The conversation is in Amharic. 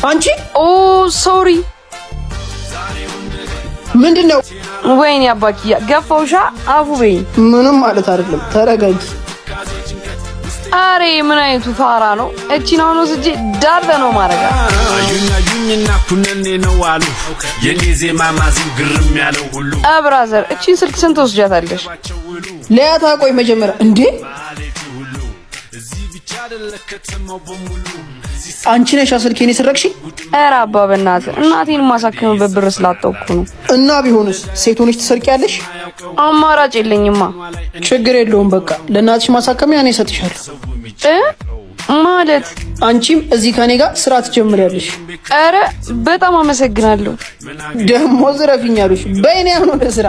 አንቺ ኦ ሶሪ ምንድነው? ወይኔ አባኪያ ገፋውሻ አፉ በይ። ምንም ማለት አይደለም ተረጋጊ። አሬ ምን አይነቱ ፋራ ነው? እቺን አሁን ወስጄ ዳር ነው ማረጋ። አዩኛዩኝና ኩነኔ ነው አሉ የኔ ዜማ ማዚም ግርም ያለው ሁሉ። ብራዘር እቺን ስልክ ስንት ወስጃታለሽ? ለያታ ቆይ መጀመሪያ እንዴ አንቺ ነሽ ስልኬን የሰረቅሽ? ኧረ አባ በእናትህ እናቴን ማሳከምበት ብር ስላጣውኩ ነው። እና ቢሆንስ ሴት ሆነሽ ትሰርቂያለሽ? አማራጭ የለኝማ። ችግር የለውም በቃ ለእናትሽ ማሳከሚያ እኔ እሰጥሻለሁ። ማለት አንቺም እዚህ ከኔ ጋር ስራ ትጀምሪያለሽ። ኧረ በጣም አመሰግናለሁ። ደሞ ዝረፊኛለሽ። በእኔ አሁን ወደ ስራ